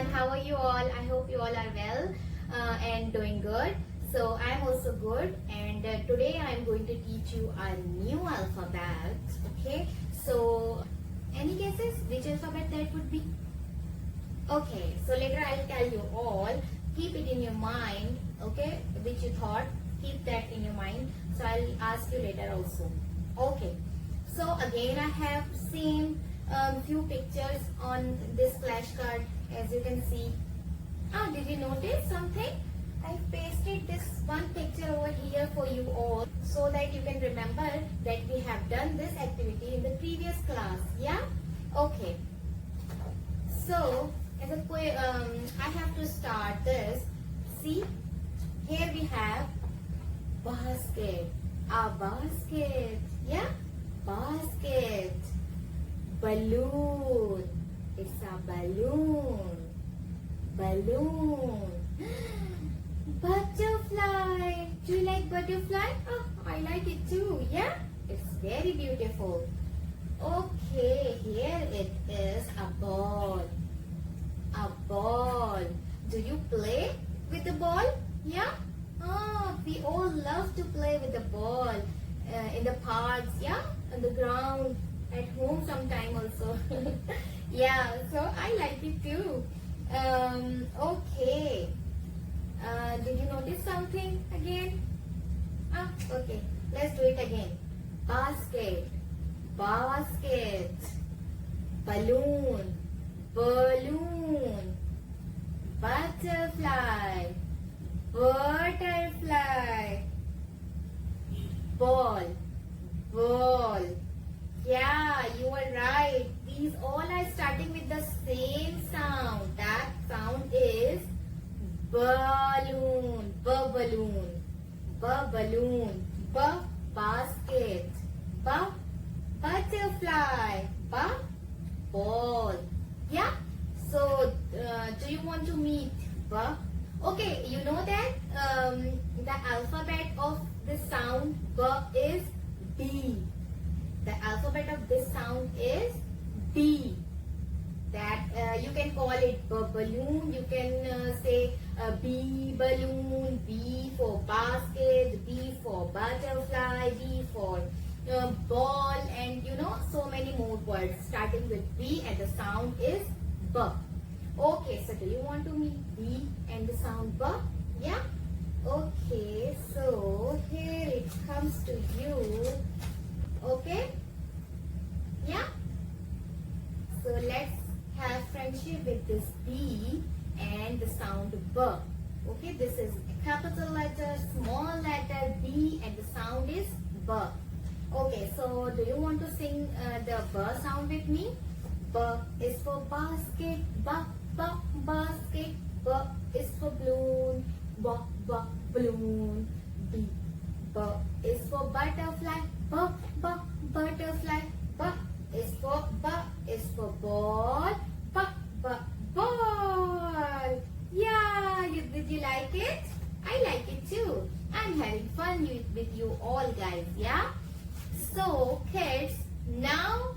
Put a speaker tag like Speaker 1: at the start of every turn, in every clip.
Speaker 1: everyone, how are you all? I hope you all are well and doing good. So I'm also good, and today I'm going to teach you a new alphabet. Okay, so any guesses which alphabet that would be? Okay, so later I'll tell you all. Keep it in your mind, okay, which you thought, keep that in your mind. So I'll ask you later also. Okay, so again I have seen few pictures on this flashcard, as you can see. Did you notice something? I pasted this one picture over here for you all so that you can remember that we have done this activity in the previous class. Yeah? Okay. So, as a I have to start this. See, here we have basket. A basket. Yeah? Basket. Balloon. It's a balloon. Balloon. Butterfly. Do you like butterfly? Oh, I like it too. Yeah? It's very beautiful. Okay, here it is, a ball. A ball. Do you play with the ball? Yeah? Oh, we all love to play with the ball in the parks, yeah? On the ground, at home sometime also. Yeah, so I like it too. Okay. Did you notice something again? Okay. Let's do it again. Basket. Basket. Balloon. Balloon. Butterfly. Butterfly. Ball. Ball. Yeah, you are right. These all are starting with the same sound. That sound is balloon. Balloon. Balloon. Basket. Butterfly. Ball. Yeah. So, do you want to meet? Okay, you know that the alphabet of this sound is B. The alphabet of this sound is B. That you can call it balloon. You can say B balloon, B for basket, B for butterfly, B for ball, and you know so many more words starting with B and the sound is B. Okay, so do you want to meet B and the sound B? Yeah? Okay, so here it comes to you. Okay? Yeah? So let's have friendship with this B and the sound B. Okay, this is a capital letter, small letter B and the sound is B. Okay, so do you want to sing the B sound with me? B is for basket, basket. B is for balloon, balloon. B is for butterfly, butterfly. B is for ball, ball. Yeah, did you like it? I like it too. I'm having fun with you all guys, yeah? So kids, now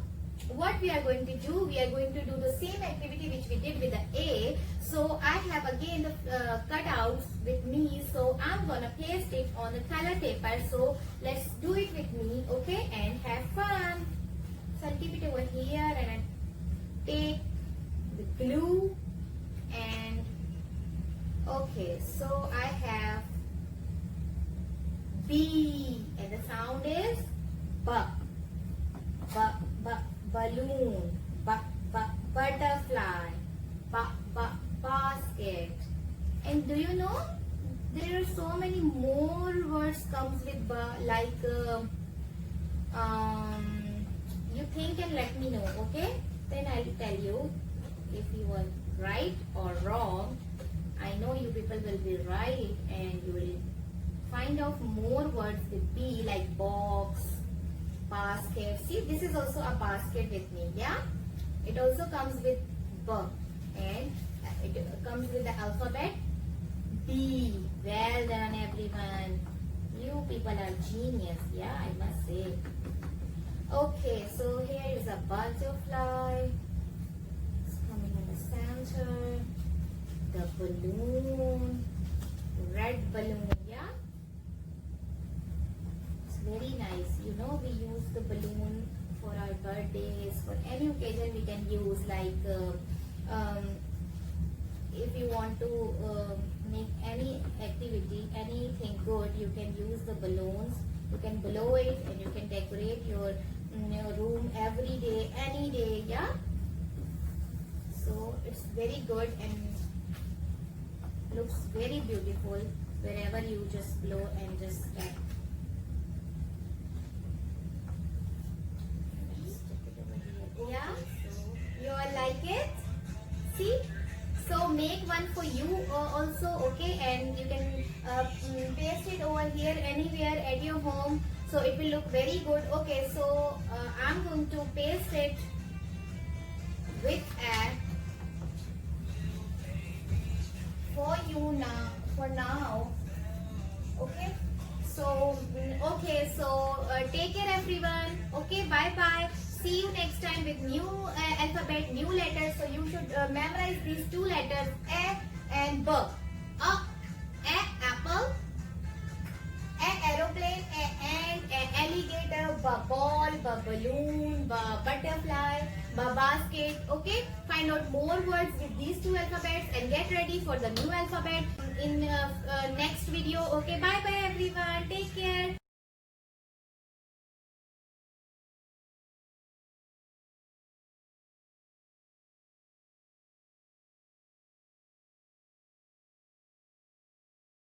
Speaker 1: what we are going to do, we are going to do the same activity which we did with the A. So I have again the cutouts with me, so I'm gonna paste it on the color paper. So let's do it with me, okay, and have fun. So I'll keep it over here and I take the glue and okay, so I have B and the sound is balloon, butterfly, basket. And do you know there are so many more words comes with like you think and let me know, okay? Then I'll tell you if you were right or wrong. I know you people will be right and you will find out more words with B like box, basket. See, this is also a basket with me, yeah? It also comes with B and it comes with the alphabet B. Well done everyone. You people are genius, yeah, I must say. Okay, so here is a butterfly. It's coming in the center. the balloon, red balloon, yeah. It's very nice. You know, we use the balloon for our birthdays, for any occasion we can use, like if you want to make any activity, anything good, you can use the balloons. You can blow it and you can decorate your room every day, any day, yeah. So it's very good and looks very beautiful wherever you just blow and just tap. Yeah, you all like it? See? So make one for you also, okay? And you can paste it over here anywhere at your home. So it will look very good. Okay, so I'm going to paste it with a for you now. For now, okay. So okay. So take care, everyone. Okay, bye bye. See you next time with new alphabet, new letters. So you should memorize these two letters, A and B. A apple, A aeroplane, A ant, A alligator, B ball, B balloon, B butterfly, B basket. Okay, find out more words with these two alphabets and get ready for the new alphabet in next video. Okay, bye bye.